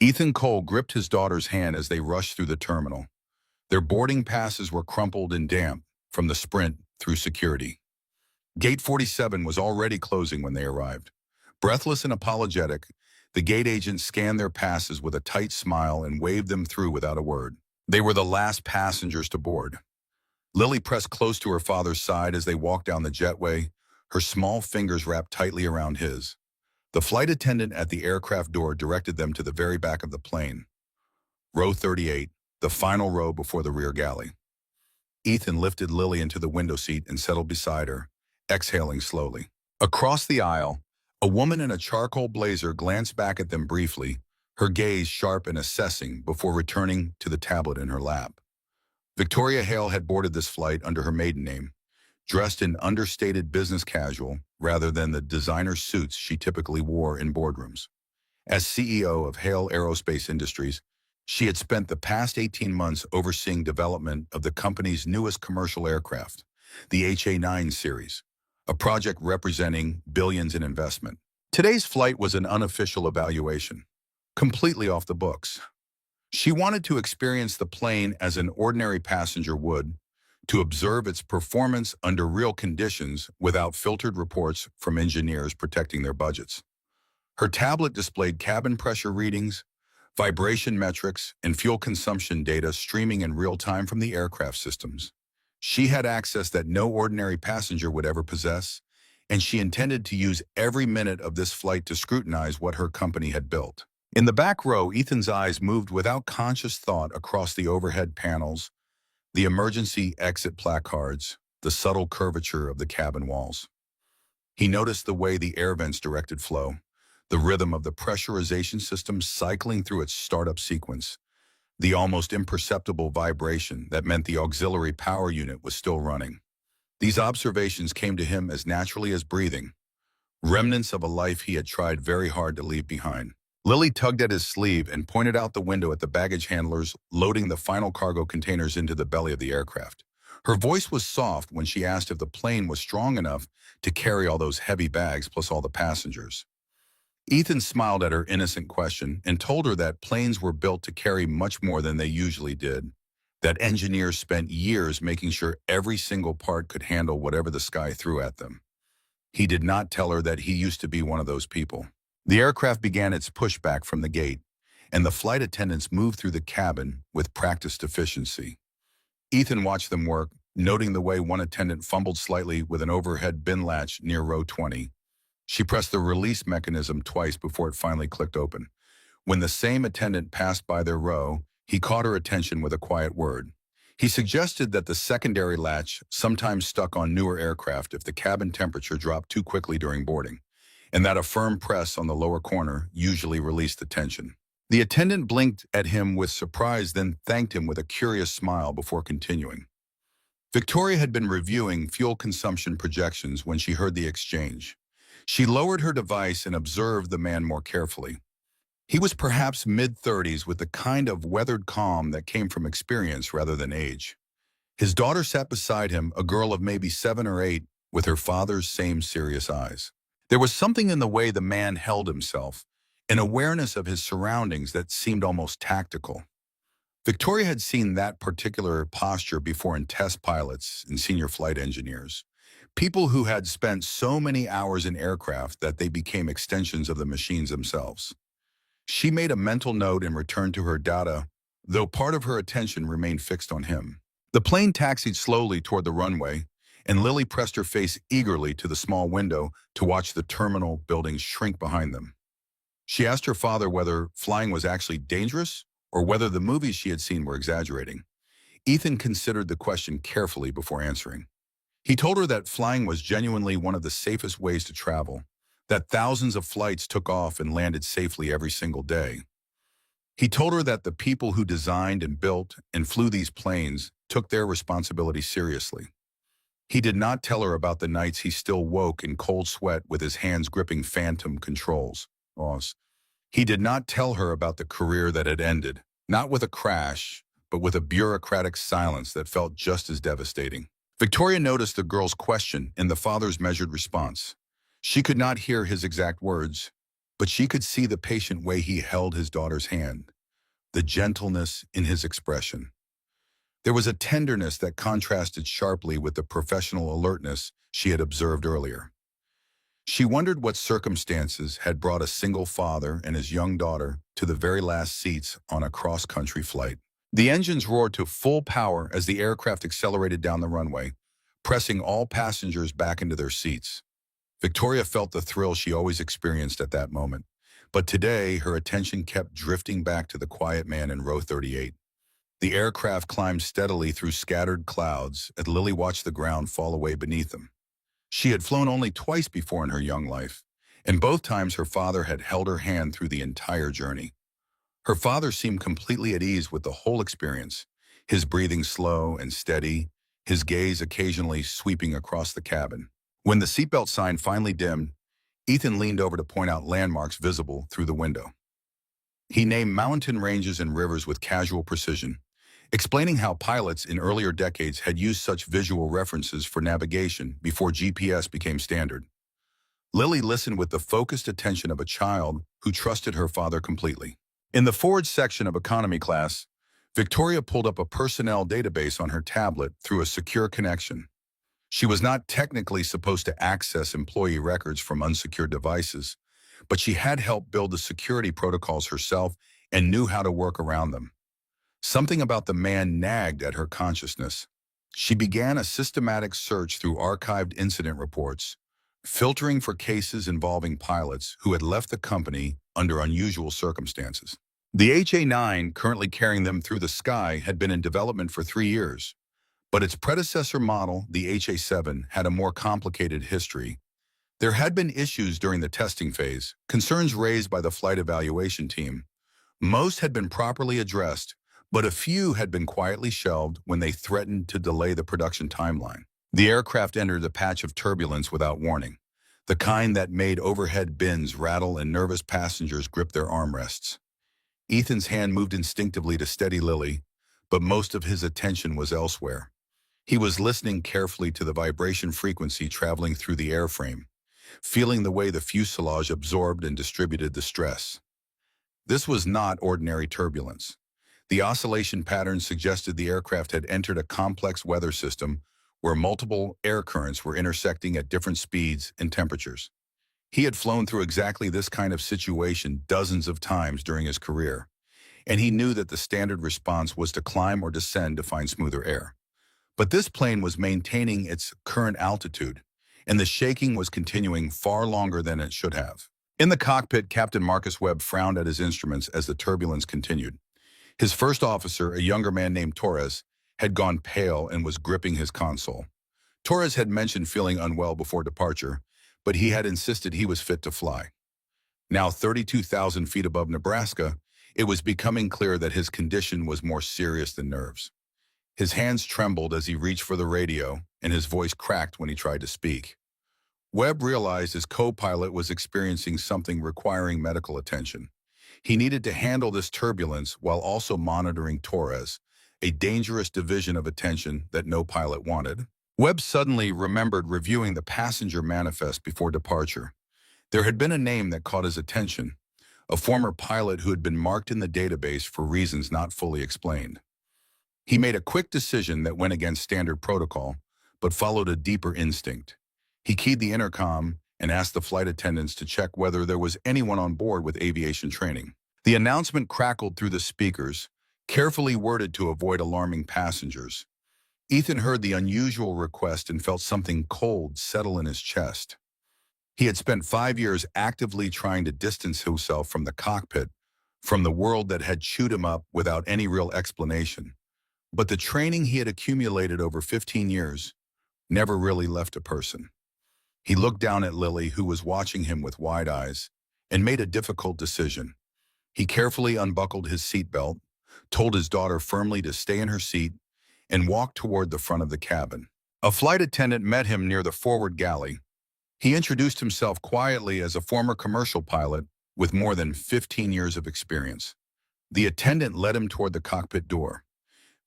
Ethan Cole gripped his daughter's hand as they rushed through the terminal. Their boarding passes were crumpled and damp from the sprint through security. Gate 47 was already closing when they arrived. Breathless and apologetic, the gate agent scanned their passes with a tight smile and waved them through without a word. They were the last passengers to board. Lily pressed close to her father's side as they walked down the jetway, her small fingers wrapped tightly around his. The flight attendant at the aircraft door directed them to the very back of the plane. Row 38, the final row before the rear galley. Ethan lifted Lily into the window seat and settled beside her, exhaling slowly. Across the aisle, a woman in a charcoal blazer glanced back at them briefly, her gaze sharp and assessing before returning to the tablet in her lap. Victoria Hale had boarded this flight under her maiden name, dressed in understated business casual rather than the designer suits she typically wore in boardrooms. As CEO of Hale Aerospace Industries, she had spent the past 18 months overseeing development of the company's newest commercial aircraft, the HA-9 series, a project representing billions in investment. Today's flight was an unofficial evaluation, completely off the books. She wanted to experience the plane as an ordinary passenger would, to observe its performance under real conditions without filtered reports from engineers protecting their budgets. Her tablet displayed cabin pressure readings, vibration metrics, and fuel consumption data streaming in real time from the aircraft systems. She had access that no ordinary passenger would ever possess, and she intended to use every minute of this flight to scrutinize what her company had built. In the back row, Ethan's eyes moved without conscious thought across the overhead panels, the emergency exit placards, the subtle curvature of the cabin walls. He noticed the way the air vents directed flow, the rhythm of the pressurization system cycling through its startup sequence, the almost imperceptible vibration that meant the auxiliary power unit was still running. These observations came to him as naturally as breathing, remnants of a life he had tried very hard to leave behind. Lily tugged at his sleeve and pointed out the window at the baggage handlers loading the final cargo containers into the belly of the aircraft. Her voice was soft when she asked if the plane was strong enough to carry all those heavy bags plus all the passengers. Ethan smiled at her innocent question and told her that planes were built to carry much more than they usually did, that engineers spent years making sure every single part could handle whatever the sky threw at them. He did not tell her that he used to be one of those people. The aircraft began its pushback from the gate, and the flight attendants moved through the cabin with practiced efficiency. Ethan watched them work, noting the way one attendant fumbled slightly with an overhead bin latch near row 20. She pressed the release mechanism twice before it finally clicked open. When the same attendant passed by their row, he caught her attention with a quiet word. He suggested that the secondary latch sometimes stuck on newer aircraft if the cabin temperature dropped too quickly during boarding, and that a firm press on the lower corner usually released the tension. The attendant blinked at him with surprise, then thanked him with a curious smile before continuing. Victoria had been reviewing fuel consumption projections when she heard the exchange. She lowered her device and observed the man more carefully. He was perhaps mid-30s with the kind of weathered calm that came from experience rather than age. His daughter sat beside him, a girl of maybe 7 or 8, with her father's same serious eyes. There was something in the way the man held himself, an awareness of his surroundings that seemed almost tactical. Victoria had seen that particular posture before in test pilots and senior flight engineers, people who had spent so many hours in aircraft that they became extensions of the machines themselves. She made a mental note and returned to her data, though part of her attention remained fixed on him. The plane taxied slowly toward the runway, and Lily pressed her face eagerly to the small window to watch the terminal buildings shrink behind them. She asked her father whether flying was actually dangerous or whether the movies she had seen were exaggerating. Ethan considered the question carefully before answering. He told her that flying was genuinely one of the safest ways to travel, that thousands of flights took off and landed safely every single day. He told her that the people who designed and built and flew these planes took their responsibility seriously. He did not tell her about the nights he still woke in cold sweat with his hands gripping phantom controls. He did not tell her about the career that had ended, not with a crash, but with a bureaucratic silence that felt just as devastating. Victoria noticed the girl's question and the father's measured response. She could not hear his exact words. but she could see the patient way he held his daughter's hand, the gentleness in his expression. There was a tenderness that contrasted sharply with the professional alertness she had observed earlier. She wondered what circumstances had brought a single father and his young daughter to the very last seats on a cross-country flight. The engines roared to full power as the aircraft accelerated down the runway, pressing all passengers back into their seats. Victoria felt the thrill she always experienced at that moment, but today her attention kept drifting back to the quiet man in row 38. The aircraft climbed steadily through scattered clouds as Lily watched the ground fall away beneath them. She had flown only twice before in her young life, and both times her father had held her hand through the entire journey. Her father seemed completely at ease with the whole experience, his breathing slow and steady, his gaze occasionally sweeping across the cabin. When the seatbelt sign finally dimmed, Ethan leaned over to point out landmarks visible through the window. He named mountain ranges and rivers with casual precision, explaining how pilots in earlier decades had used such visual references for navigation before GPS became standard. Lily listened with the focused attention of a child who trusted her father completely. In the forward section of economy class, Victoria pulled up a personnel database on her tablet through a secure connection. She was not technically supposed to access employee records from unsecured devices, but she had helped build the security protocols herself and knew how to work around them. Something about the man nagged at her consciousness. She began a systematic search through archived incident reports, filtering for cases involving pilots who had left the company under unusual circumstances. The HA-9, currently carrying them through the sky, had been in development for 3 years, but its predecessor model, the HA-7, had a more complicated history. There had been issues during the testing phase, concerns raised by the flight evaluation team. Most had been properly addressed, but a few had been quietly shelved when they threatened to delay the production timeline. The aircraft entered a patch of turbulence without warning, the kind that made overhead bins rattle and nervous passengers grip their armrests. Ethan's hand moved instinctively to steady Lily, but most of his attention was elsewhere. He was listening carefully to the vibration frequency traveling through the airframe, feeling the way the fuselage absorbed and distributed the stress. This was not ordinary turbulence. The oscillation pattern suggested the aircraft had entered a complex weather system where multiple air currents were intersecting at different speeds and temperatures. He had flown through exactly this kind of situation dozens of times during his career, and he knew that the standard response was to climb or descend to find smoother air. But this plane was maintaining its current altitude, and the shaking was continuing far longer than it should have. In the cockpit, Captain Marcus Webb frowned at his instruments as the turbulence continued. His first officer, a younger man named Torres, had gone pale and was gripping his console. Torres had mentioned feeling unwell before departure, but he had insisted he was fit to fly. Now 32,000 feet above Nebraska, it was becoming clear that his condition was more serious than nerves. His hands trembled as he reached for the radio, and his voice cracked when he tried to speak. Webb realized his co-pilot was experiencing something requiring medical attention. He needed to handle this turbulence while also monitoring Torres, a dangerous division of attention that no pilot wanted. Webb suddenly remembered reviewing the passenger manifest before departure. There had been a name that caught his attention, a former pilot who had been marked in the database for reasons not fully explained. He made a quick decision that went against standard protocol, but followed a deeper instinct. He keyed the intercom and asked the flight attendants to check whether there was anyone on board with aviation training. The announcement crackled through the speakers, carefully worded to avoid alarming passengers. Ethan heard the unusual request and felt something cold settle in his chest. He had spent 5 years actively trying to distance himself from the cockpit, from the world that had chewed him up without any real explanation. But the training he had accumulated over 15 years never really left a person. He looked down at Lily, who was watching him with wide eyes, and made a difficult decision. He carefully unbuckled his seatbelt, told his daughter firmly to stay in her seat, and walked toward the front of the cabin. A flight attendant met him near the forward galley. He introduced himself quietly as a former commercial pilot with more than 15 years of experience. The attendant led him toward the cockpit door.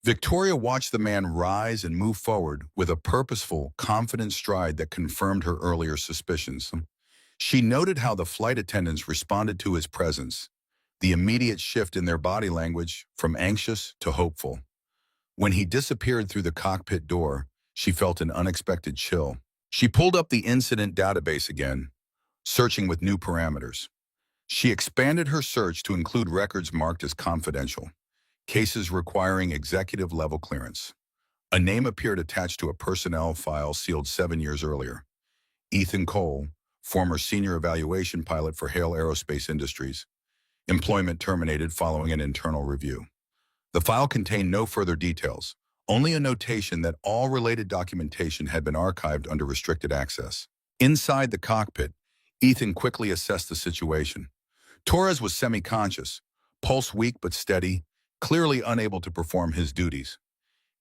Victoria watched the man rise and move forward with a purposeful, confident stride that confirmed her earlier suspicions. She noted how the flight attendants responded to his presence, the immediate shift in their body language from anxious to hopeful. When he disappeared through the cockpit door, she felt an unexpected chill. She pulled up the incident database again, searching with new parameters. She expanded her search to include records marked as confidential, cases requiring executive-level clearance. A name appeared attached to a personnel file sealed 7 years earlier. Ethan Cole, former senior evaluation pilot for Hale Aerospace Industries. Employment terminated following an internal review. The file contained no further details, only a notation that all related documentation had been archived under restricted access. Inside the cockpit, Ethan quickly assessed the situation. Torres was semi-conscious, pulse weak but steady, clearly unable to perform his duties.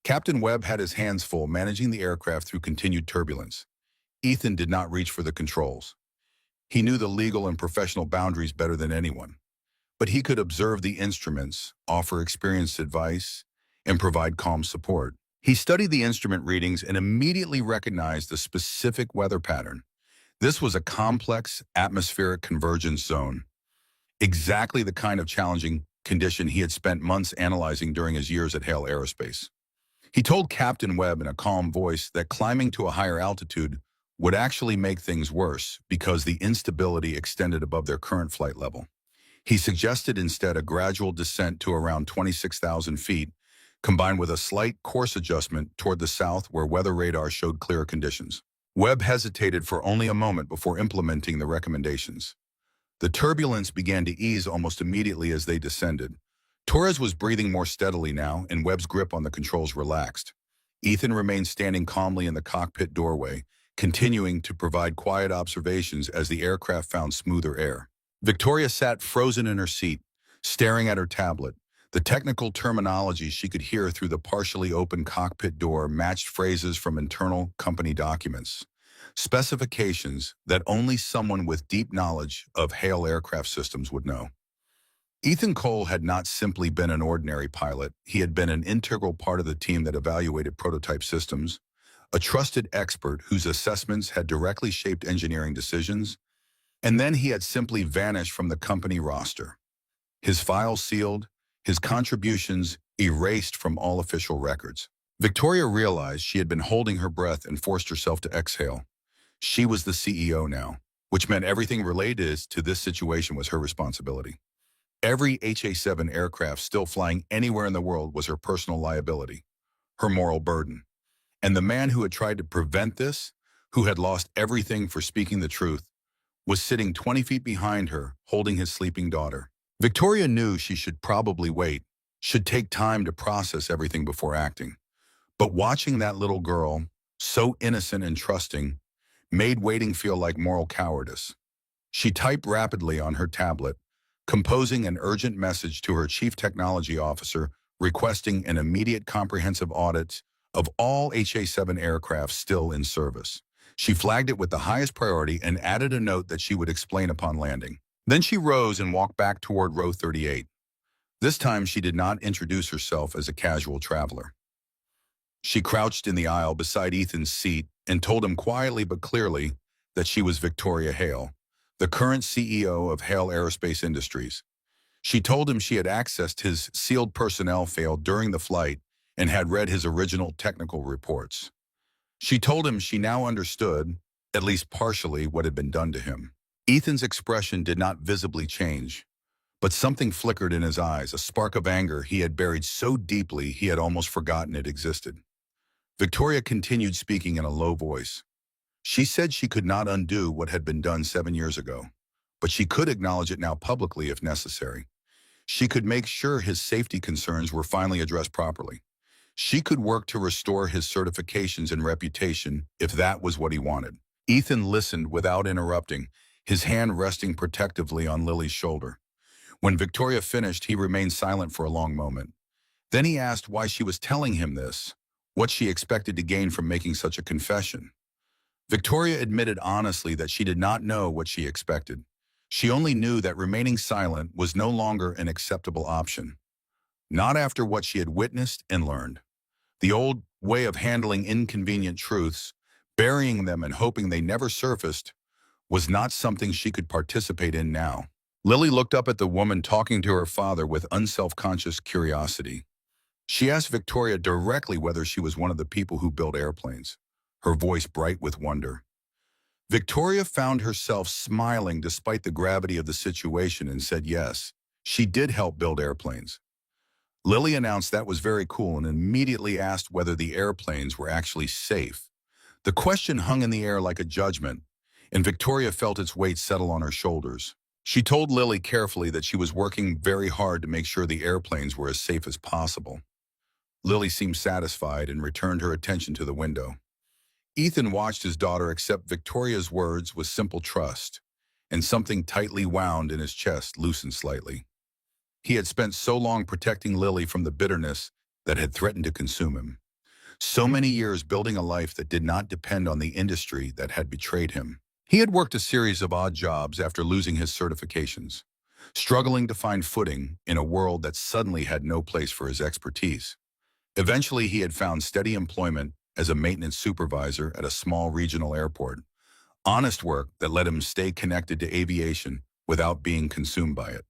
Captain Webb had his hands full managing the aircraft through continued turbulence. Ethan did not reach for the controls. He knew the legal and professional boundaries better than anyone, but he could observe the instruments, offer experienced advice, and provide calm support. He studied the instrument readings and immediately recognized the specific weather pattern. This was a complex atmospheric convergence zone, exactly the kind of challenging condition he had spent months analyzing during his years at Hale Aerospace. He told Captain Webb in a calm voice that climbing to a higher altitude would actually make things worse because the instability extended above their current flight level. He suggested instead a gradual descent to around 26,000 feet, combined with a slight course adjustment toward the south where weather radar showed clearer conditions. Webb hesitated for only a moment before implementing the recommendations. The turbulence began to ease almost immediately as they descended. Torres was breathing more steadily now, and Webb's grip on the controls relaxed. Ethan remained standing calmly in the cockpit doorway, continuing to provide quiet observations as the aircraft found smoother air. Victoria sat frozen in her seat, staring at her tablet. The technical terminology she could hear through the partially open cockpit door matched phrases from internal company documents, specifications that only someone with deep knowledge of Hale aircraft systems would know. Ethan Cole had not simply been an ordinary pilot. He had been an integral part of the team that evaluated prototype systems, a trusted expert whose assessments had directly shaped engineering decisions, and then he had simply vanished from the company roster. His file sealed, his contributions erased from all official records. Victoria realized she had been holding her breath and forced herself to exhale. She was the CEO now, which meant everything related to this situation was her responsibility. Every HA-7 aircraft still flying anywhere in the world was her personal liability, her moral burden. And the man who had tried to prevent this, who had lost everything for speaking the truth, was sitting 20 feet behind her, holding his sleeping daughter. Victoria knew she should probably wait, should take time to process everything before acting. But watching that little girl, so innocent and trusting, made waiting feel like moral cowardice. She typed rapidly on her tablet, composing an urgent message to her chief technology officer requesting an immediate comprehensive audit of all HA-7 aircraft still in service. She flagged it with the highest priority and added a note that she would explain upon landing. Then she rose and walked back toward row 38. This time she did not introduce herself as a casual traveler. She crouched in the aisle beside Ethan's seat and told him quietly but clearly that she was Victoria Hale, the current CEO of Hale Aerospace Industries. She told him she had accessed his sealed personnel file during the flight and had read his original technical reports. She told him she now understood, at least partially, what had been done to him. Ethan's expression did not visibly change, but something flickered in his eyes, a spark of anger he had buried so deeply he had almost forgotten it existed. Victoria continued speaking in a low voice. She said she could not undo what had been done 7 years ago, but she could acknowledge it now publicly if necessary. She could make sure his safety concerns were finally addressed properly. She could work to restore his certifications and reputation if that was what he wanted. Ethan listened without interrupting, his hand resting protectively on Lily's shoulder. When Victoria finished, he remained silent for a long moment. Then he asked why she was telling him this, what she expected to gain from making such a confession. Victoria admitted honestly that she did not know what she expected. She only knew that remaining silent was no longer an acceptable option. Not after what she had witnessed and learned. The old way of handling inconvenient truths, burying them and hoping they never surfaced, was not something she could participate in now. Lily looked up at the woman talking to her father with unself-conscious curiosity. She asked Victoria directly whether she was one of the people who built airplanes, her voice bright with wonder. Victoria found herself smiling despite the gravity of the situation and said yes, she did help build airplanes. Lily announced that was very cool and immediately asked whether the airplanes were actually safe. The question hung in the air like a judgment, and Victoria felt its weight settle on her shoulders. She told Lily carefully that she was working very hard to make sure the airplanes were as safe as possible. Lily seemed satisfied and returned her attention to the window. Ethan watched his daughter accept Victoria's words with simple trust, and something tightly wound in his chest loosened slightly. He had spent so long protecting Lily from the bitterness that had threatened to consume him. So many years building a life that did not depend on the industry that had betrayed him. He had worked a series of odd jobs after losing his certifications, struggling to find footing in a world that suddenly had no place for his expertise. Eventually, he had found steady employment as a maintenance supervisor at a small regional airport, honest work that let him stay connected to aviation without being consumed by it.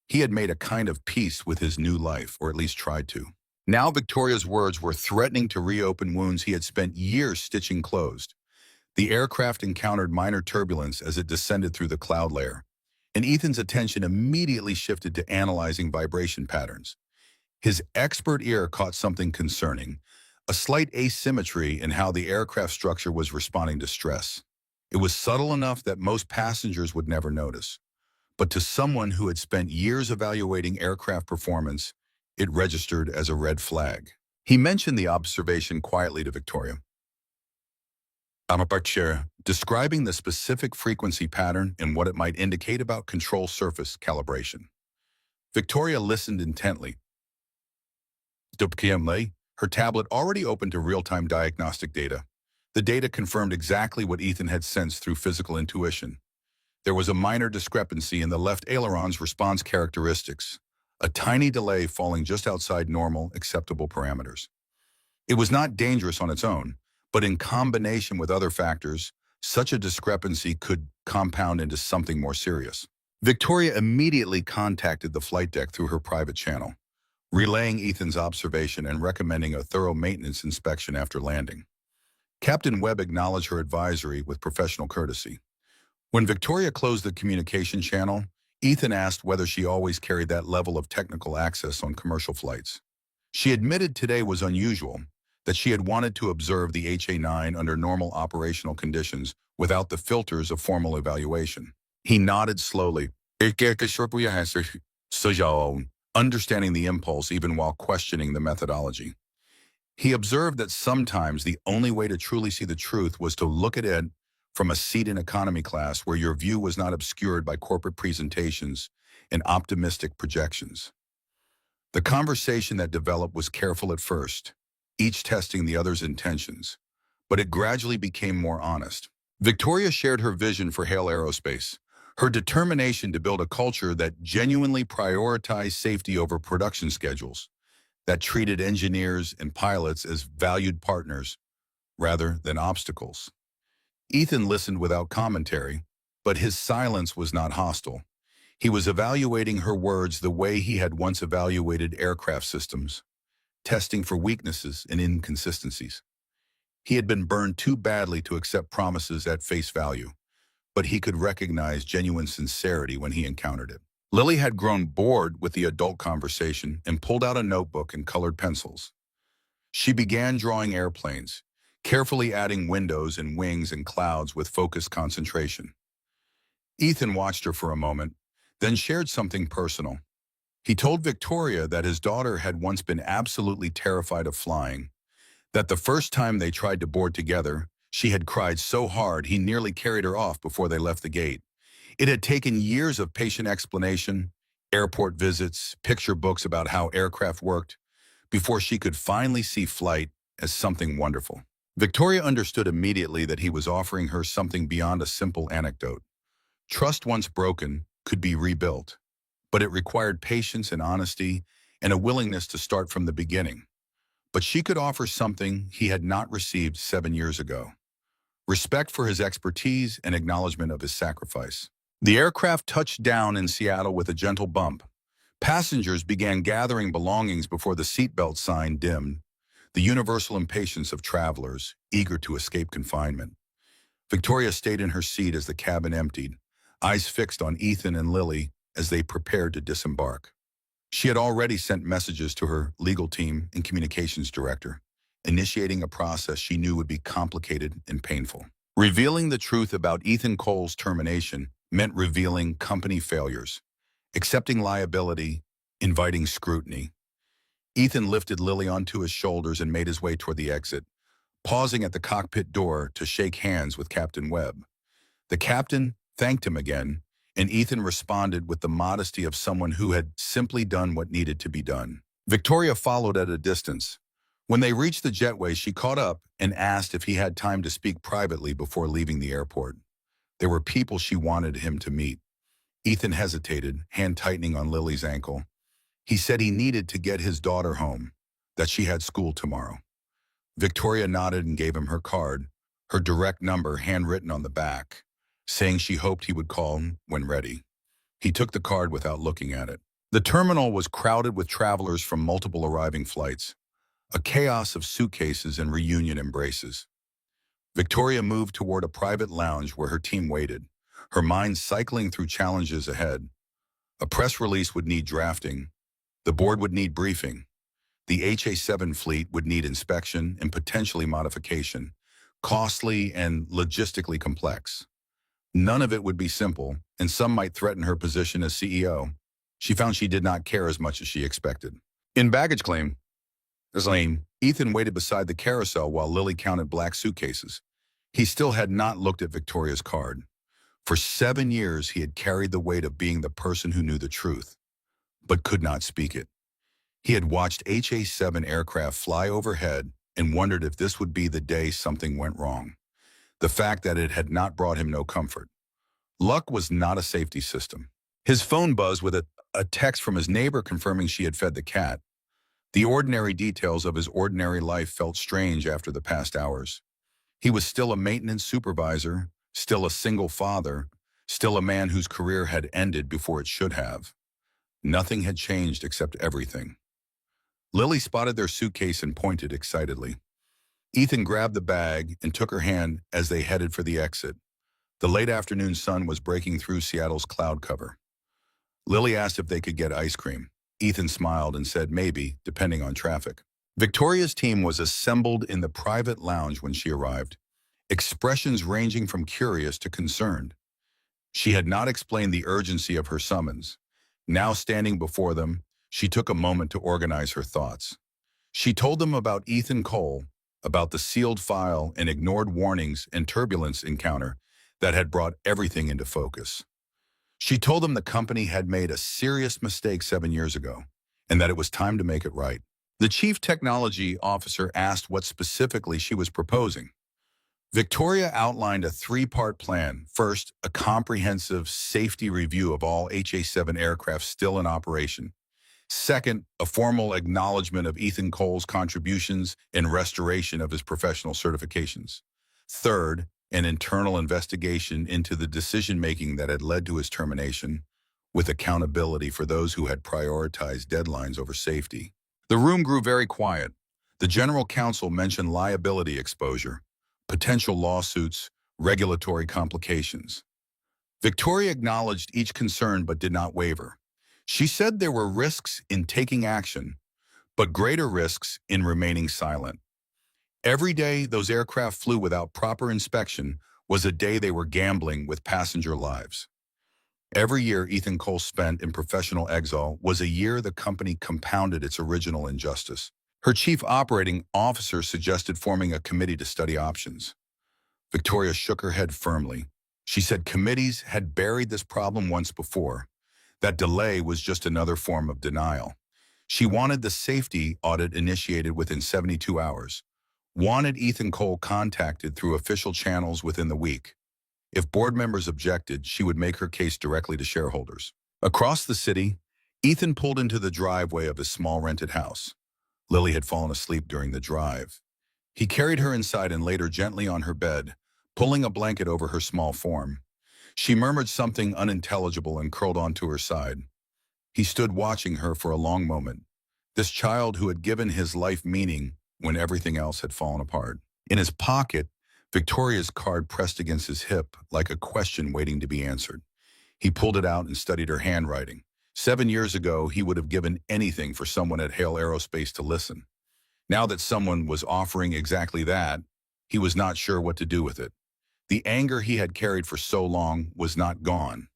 He had made a kind of peace with his new life, or at least tried to. Now Victoria's words were threatening to reopen wounds he had spent years stitching closed. The aircraft encountered minor turbulence as it descended through the cloud layer, and Ethan's attention immediately shifted to analyzing vibration patterns. His expert ear caught something concerning, a slight asymmetry in how the aircraft structure was responding to stress. It was subtle enough that most passengers would never notice, but to someone who had spent years evaluating aircraft performance, it registered as a red flag. He mentioned the observation quietly to Victoria. Describing the specific frequency pattern and what it might indicate about control surface calibration. Victoria listened intently. Her tablet already opened to real-time diagnostic data. The data confirmed exactly what Ethan had sensed through physical intuition. There was a minor discrepancy in the left aileron's response characteristics, a tiny delay falling just outside normal, acceptable parameters. It was not dangerous on its own, but in combination with other factors, such a discrepancy could compound into something more serious. Victoria immediately contacted the flight deck through her private channel, relaying Ethan's observation and recommending a thorough maintenance inspection after landing. Captain Webb acknowledged her advisory with professional courtesy. When Victoria closed the communication channel, Ethan asked whether she always carried that level of technical access on commercial flights. She admitted today was unusual, that she had wanted to observe the HA-9 under normal operational conditions without the filters of formal evaluation. He nodded slowly, understanding the impulse even while questioning the methodology. He observed that sometimes the only way to truly see the truth was to look at it from a seat in economy class where your view was not obscured by corporate presentations and optimistic projections. The conversation that developed was careful at first, each testing the other's intentions, but it gradually became more honest. Victoria shared her vision for Hale Aerospace, her determination to build a culture that genuinely prioritized safety over production schedules, that treated engineers and pilots as valued partners rather than obstacles. Ethan listened without commentary, but his silence was not hostile. He was evaluating her words the way he had once evaluated aircraft systems, testing for weaknesses and inconsistencies. He had been burned too badly to accept promises at face value, but he could recognize genuine sincerity when he encountered it. Lily had grown bored with the adult conversation and pulled out a notebook and colored pencils. She began drawing airplanes, carefully adding windows and wings and clouds with focused concentration. Ethan watched her for a moment, then shared something personal. He told Victoria that his daughter had once been absolutely terrified of flying, that the first time they tried to board together, she had cried so hard he nearly carried her off before they left the gate. It had taken years of patient explanation, airport visits, picture books about how aircraft worked, before she could finally see flight as something wonderful. Victoria understood immediately that he was offering her something beyond a simple anecdote. Trust once broken could be rebuilt, but it required patience and honesty and a willingness to start from the beginning. But she could offer something he had not received 7 years ago: respect for his expertise and acknowledgement of his sacrifice. The aircraft touched down in Seattle with a gentle bump. Passengers began gathering belongings before the seatbelt sign dimmed, the universal impatience of travelers eager to escape confinement. Victoria stayed in her seat as the cabin emptied, eyes fixed on Ethan and Lily as they prepared to disembark. She had already sent messages to her legal team and communications director, initiating a process she knew would be complicated and painful. Revealing the truth about Ethan Cole's termination meant revealing company failures, accepting liability, inviting scrutiny. Ethan lifted Lily onto his shoulders and made his way toward the exit, pausing at the cockpit door to shake hands with Captain Webb. The captain thanked him again, and Ethan responded with the modesty of someone who had simply done what needed to be done. Victoria followed at a distance. When they reached the jetway, she caught up and asked if he had time to speak privately before leaving the airport. There were people she wanted him to meet. Ethan hesitated, hand tightening on Lily's ankle. He said he needed to get his daughter home, that she had school tomorrow. Victoria nodded and gave him her card, her direct number handwritten on the back, saying she hoped he would call when ready. He took the card without looking at it. The terminal was crowded with travelers from multiple arriving flights, a chaos of suitcases and reunion embraces. Victoria moved toward a private lounge where her team waited, her mind cycling through challenges ahead. A press release would need drafting. The board would need briefing. The HA-7 fleet would need inspection and potentially modification, costly and logistically complex. None of it would be simple, and some might threaten her position as CEO. She found she did not care as much as she expected. In baggage claim, Ethan waited beside the carousel while Lily counted black suitcases. He still had not looked at Victoria's card. For 7 years, he had carried the weight of being the person who knew the truth, but could not speak it. He had watched HA-7 aircraft fly overhead and wondered if this would be the day something went wrong. The fact that it had not brought him no comfort. Luck was not a safety system. His phone buzzed with a text from his neighbor confirming she had fed the cat. The ordinary details of his ordinary life felt strange after the past hours. He was still a maintenance supervisor, still a single father, still a man whose career had ended before it should have. Nothing had changed except everything. Lily spotted their suitcase and pointed excitedly. Ethan grabbed the bag and took her hand as they headed for the exit. The late afternoon sun was breaking through Seattle's cloud cover. Lily asked if they could get ice cream. Ethan smiled and said maybe, depending on traffic. Victoria's team was assembled in the private lounge when she arrived, expressions ranging from curious to concerned. She had not explained the urgency of her summons. Now standing before them, she took a moment to organize her thoughts. She told them about Ethan Cole, about the sealed file and ignored warnings and turbulence encounter that had brought everything into focus. She told them the company had made a serious mistake 7 years ago, and that it was time to make it right. The chief technology officer asked what specifically she was proposing. Victoria outlined a 3-part plan. First, a comprehensive safety review of all HA-7 aircraft still in operation. Second, a formal acknowledgement of Ethan Cole's contributions and restoration of his professional certifications. Third, an internal investigation into the decision-making that had led to his termination, with accountability for those who had prioritized deadlines over safety. The room grew very quiet. The general counsel mentioned liability exposure, potential lawsuits, regulatory complications. Victoria acknowledged each concern but did not waver. She said there were risks in taking action, but greater risks in remaining silent. Every day those aircraft flew without proper inspection was a day they were gambling with passenger lives. Every year Ethan Cole spent in professional exile was a year the company compounded its original injustice. Her chief operating officer suggested forming a committee to study options. Victoria shook her head firmly. She said committees had buried this problem once before. That delay was just another form of denial. She wanted the safety audit initiated within 72 hours. Wanted Ethan Cole contacted through official channels within the week. If board members objected, she would make her case directly to shareholders. Across the city, Ethan pulled into the driveway of his small rented house. Lily had fallen asleep during the drive. He carried her inside and laid her gently on her bed, pulling a blanket over her small form. She murmured something unintelligible and curled onto her side. He stood watching her for a long moment, this child who had given his life meaning when everything else had fallen apart. In his pocket, Victoria's card pressed against his hip like a question waiting to be answered. He pulled it out and studied her handwriting. 7 years ago, he would have given anything for someone at Hale Aerospace to listen. Now that someone was offering exactly that, he was not sure what to do with it. The anger he had carried for so long was not gone,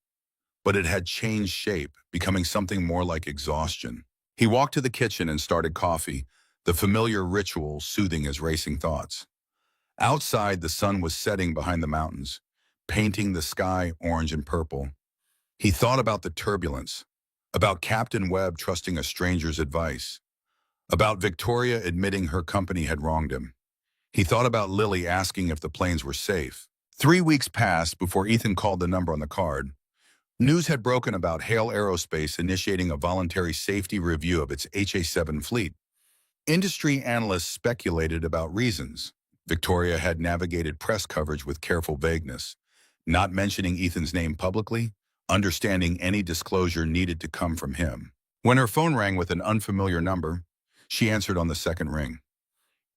but it had changed shape, becoming something more like exhaustion. He walked to the kitchen and started coffee, the familiar ritual soothing his racing thoughts. Outside, the sun was setting behind the mountains, painting the sky orange and purple. He thought about the turbulence, about Captain Webb trusting a stranger's advice, about Victoria admitting her company had wronged him. He thought about Lily asking if the planes were safe. 3 weeks passed before Ethan called the number on the card. News had broken about Hale Aerospace initiating a voluntary safety review of its HA-7 fleet. Industry analysts speculated about reasons. Victoria had navigated press coverage with careful vagueness, not mentioning Ethan's name publicly, understanding any disclosure needed to come from him. When her phone rang with an unfamiliar number, she answered on the second ring.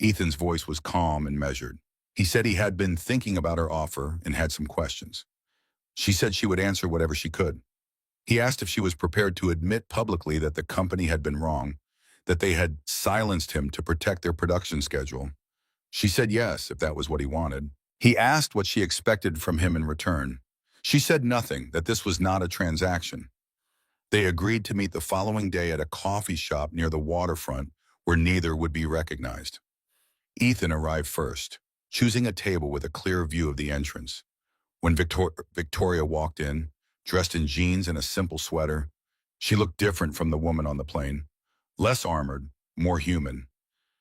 Ethan's voice was calm and measured. He said he had been thinking about her offer and had some questions. She said she would answer whatever she could. He asked if she was prepared to admit publicly that the company had been wrong, that they had silenced him to protect their production schedule. She said yes, if that was what he wanted. He asked what she expected from him in return. She said nothing, that this was not a transaction. They agreed to meet the following day at a coffee shop near the waterfront where neither would be recognized. Ethan arrived first, choosing a table with a clear view of the entrance. When Victoria walked in, dressed in jeans and a simple sweater, she looked different from the woman on the plane. Less armored, more human.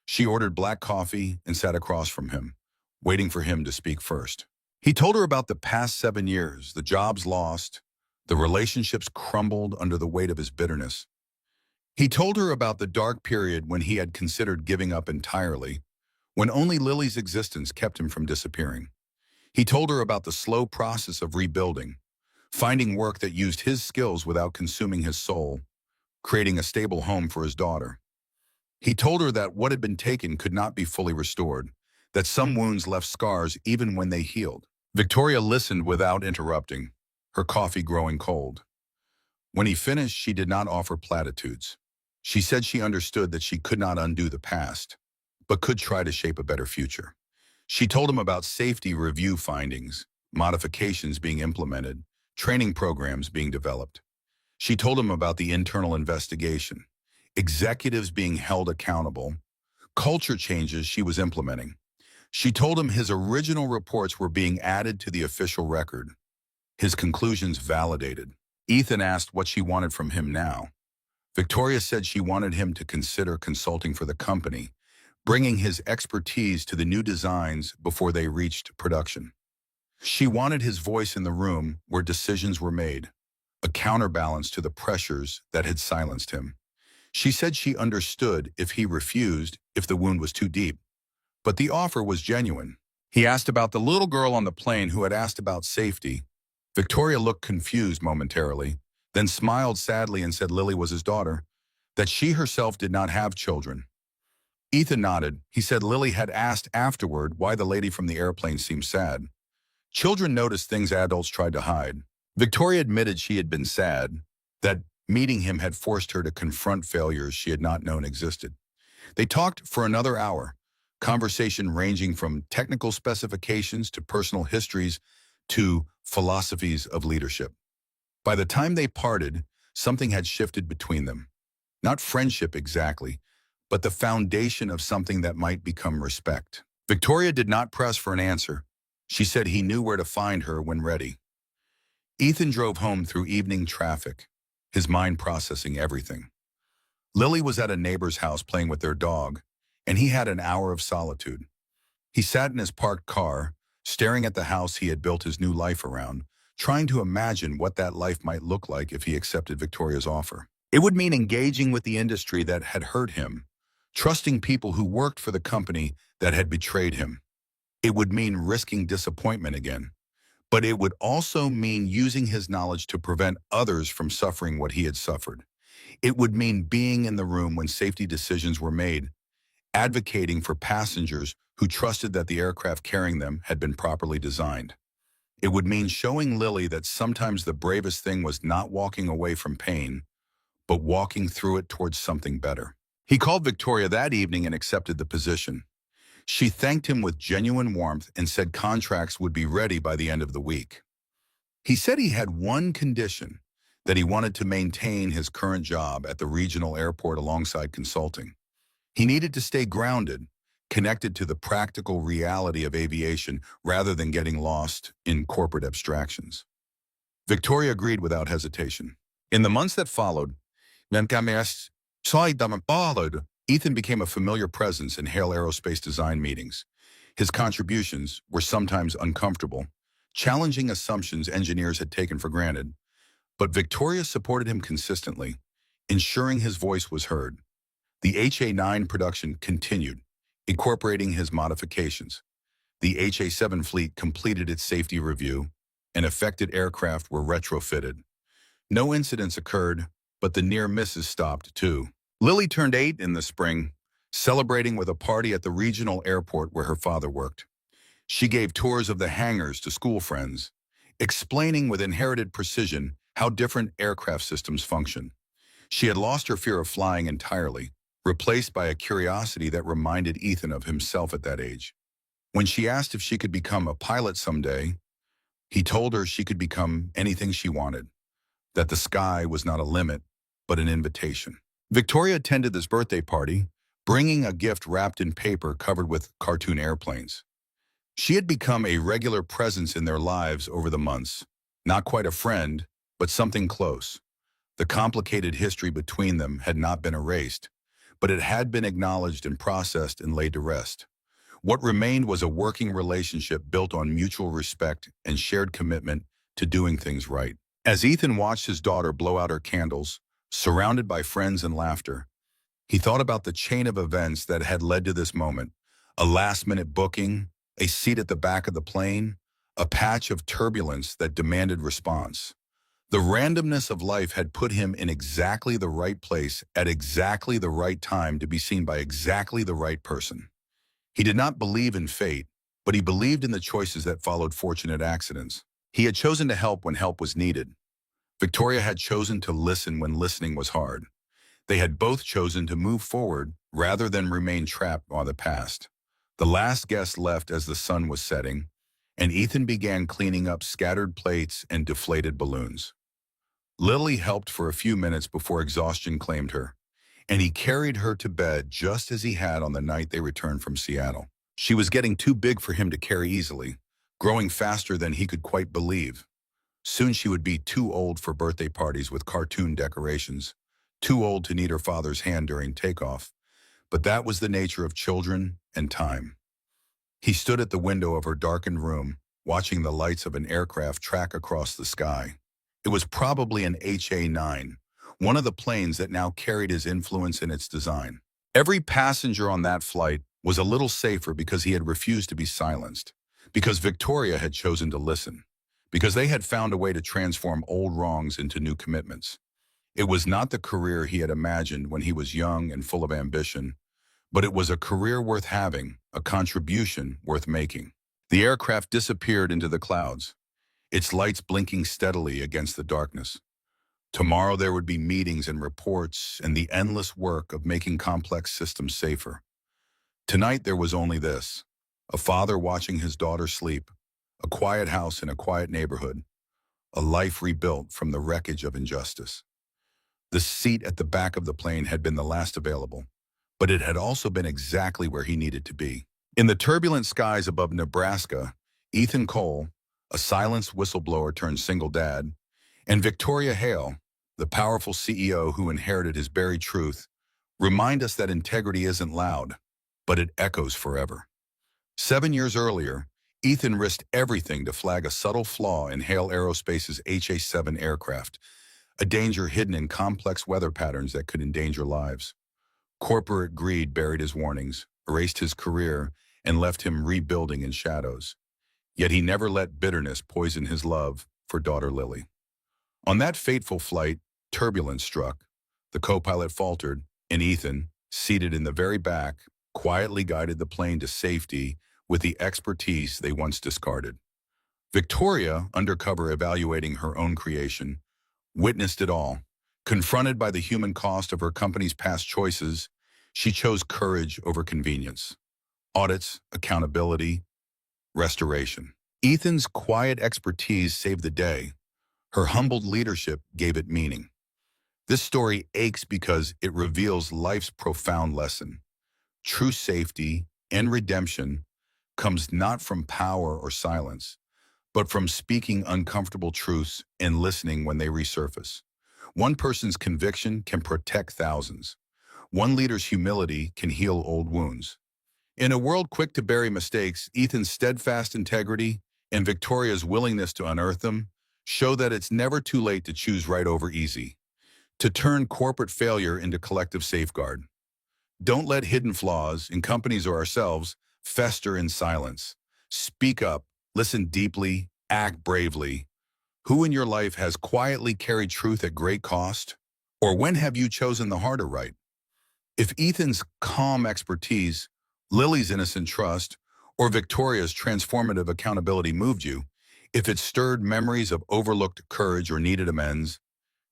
She ordered black coffee and sat across from him, waiting for him to speak first. He told her about the past 7 years, the jobs lost, the relationships crumbled under the weight of his bitterness. He told her about the dark period when he had considered giving up entirely, when only Lily's existence kept him from disappearing. He told her about the slow process of rebuilding, finding work that used his skills without consuming his soul, creating a stable home for his daughter. He told her that what had been taken could not be fully restored, that some wounds left scars even when they healed. Victoria listened without interrupting, her coffee growing cold. When he finished, she did not offer platitudes. She said she understood that she could not undo the past, but could try to shape a better future. She told him about safety review findings, modifications being implemented, training programs being developed. She told him about the internal investigation, executives being held accountable, culture changes she was implementing. She told him his original reports were being added to the official record, his conclusions validated. Ethan asked what she wanted from him now. Victoria said she wanted him to consider consulting for the company, bringing his expertise to the new designs before they reached production. She wanted his voice in the room where decisions were made, a counterbalance to the pressures that had silenced him. She said she understood if he refused, if the wound was too deep. But the offer was genuine. He asked about the little girl on the plane who had asked about safety. Victoria looked confused momentarily, then smiled sadly and said Lily was his daughter, that she herself did not have children. Ethan nodded. He said Lily had asked afterward why the lady from the airplane seemed sad. Children noticed things adults tried to hide. Victoria admitted she had been sad, that meeting him had forced her to confront failures she had not known existed. They talked for another hour, conversation ranging from technical specifications to personal histories to philosophies of leadership. By the time they parted, something had shifted between them. Not friendship exactly, but the foundation of something that might become respect. Victoria did not press for an answer. She said he knew where to find her when ready. Ethan drove home through evening traffic, his mind processing everything. Lily was at a neighbor's house playing with their dog, and he had an hour of solitude. He sat in his parked car, staring at the house he had built his new life around, trying to imagine what that life might look like if he accepted Victoria's offer. It would mean engaging with the industry that had hurt him, trusting people who worked for the company that had betrayed him. It would mean risking disappointment again, but it would also mean using his knowledge to prevent others from suffering what he had suffered. It would mean being in the room when safety decisions were made, advocating for passengers who trusted that the aircraft carrying them had been properly designed. It would mean showing Lily that sometimes the bravest thing was not walking away from pain, but walking through it towards something better. He called Victoria that evening and accepted the position. She thanked him with genuine warmth and said contracts would be ready by the end of the week. He said he had one condition, that he wanted to maintain his current job at the regional airport alongside consulting. He needed to stay grounded, connected to the practical reality of aviation rather than getting lost in corporate abstractions. Victoria agreed without hesitation. In the months that followed, Ethan became a familiar presence in Hale Aerospace design meetings. His contributions were sometimes uncomfortable, challenging assumptions engineers had taken for granted, but Victoria supported him consistently, ensuring his voice was heard. The HA-9 production continued, incorporating his modifications. The HA-7 fleet completed its safety review, and affected aircraft were retrofitted. No incidents occurred, but the near misses stopped too. Lily turned 8 in the spring, celebrating with a party at the regional airport where her father worked. She gave tours of the hangars to school friends, explaining with inherited precision how different aircraft systems function. She had lost her fear of flying entirely, replaced by a curiosity that reminded Ethan of himself at that age. When she asked if she could become a pilot someday, he told her she could become anything she wanted, that the sky was not a limit, but an invitation. Victoria attended this birthday party, bringing a gift wrapped in paper covered with cartoon airplanes. She had become a regular presence in their lives over the months, not quite a friend, but something close. The complicated history between them had not been erased, but it had been acknowledged and processed and laid to rest. What remained was a working relationship built on mutual respect and shared commitment to doing things right. As Ethan watched his daughter blow out her candles, surrounded by friends and laughter, he thought about the chain of events that had led to this moment: a last-minute booking, a seat at the back of the plane, a patch of turbulence that demanded response. The randomness of life had put him in exactly the right place at exactly the right time to be seen by exactly the right person. He did not believe in fate, but he believed in the choices that followed fortunate accidents. He had chosen to help when help was needed. Victoria had chosen to listen when listening was hard. They had both chosen to move forward rather than remain trapped by the past. The last guest left as the sun was setting, and Ethan began cleaning up scattered plates and deflated balloons. Lily helped for a few minutes before exhaustion claimed her, and he carried her to bed just as he had on the night they returned from Seattle. She was getting too big for him to carry easily, growing faster than he could quite believe. Soon she would be too old for birthday parties with cartoon decorations, too old to need her father's hand during takeoff. But that was the nature of children and time. He stood at the window of her darkened room, watching the lights of an aircraft track across the sky. It was probably an HA-9, one of the planes that now carried his influence in its design. Every passenger on that flight was a little safer because he had refused to be silenced, because Victoria had chosen to listen, because they had found a way to transform old wrongs into new commitments. It was not the career he had imagined when he was young and full of ambition, but it was a career worth having, a contribution worth making. The aircraft disappeared into the clouds, its lights blinking steadily against the darkness. Tomorrow there would be meetings and reports and the endless work of making complex systems safer. Tonight there was only this: a father watching his daughter sleep, a quiet house in a quiet neighborhood, a life rebuilt from the wreckage of injustice. The seat at the back of the plane had been the last available, but it had also been exactly where he needed to be. In the turbulent skies above Nebraska, Ethan Cole, a silenced whistleblower turned single dad, and Victoria Hale, the powerful CEO who inherited his buried truth, remind us that integrity isn't loud, but it echoes forever. 7 years earlier, Ethan risked everything to flag a subtle flaw in Hale Aerospace's HA-7 aircraft, a danger hidden in complex weather patterns that could endanger lives. Corporate greed buried his warnings, erased his career, and left him rebuilding in shadows. Yet he never let bitterness poison his love for daughter Lily. On that fateful flight, turbulence struck. The co-pilot faltered, and Ethan, seated in the very back, quietly guided the plane to safety with the expertise they once discarded. Victoria, undercover evaluating her own creation, witnessed it all. Confronted by the human cost of her company's past choices, she chose courage over convenience. Audits, accountability, restoration. Ethan's quiet expertise saved the day. Her humbled leadership gave it meaning. This story aches because it reveals life's profound lesson. True safety and redemption comes not from power or silence, but from speaking uncomfortable truths and listening when they resurface. One person's conviction can protect thousands. One leader's humility can heal old wounds. In a world quick to bury mistakes, Ethan's steadfast integrity and Victoria's willingness to unearth them show that it's never too late to choose right over easy, to turn corporate failure into collective safeguard. Don't let hidden flaws in companies or ourselves fester in silence. Speak up, listen deeply, act bravely. Who in your life has quietly carried truth at great cost? Or when have you chosen the harder right? If Ethan's calm expertise, Lily's innocent trust, or Victoria's transformative accountability moved you, if it stirred memories of overlooked courage or needed amends,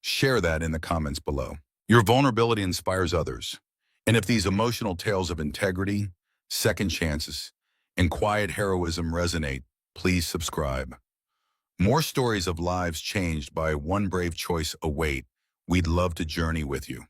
share that in the comments below. Your vulnerability inspires others. And if these emotional tales of integrity, second chances, and quiet heroism resonate, please subscribe. More stories of lives changed by one brave choice await. We'd love to journey with you.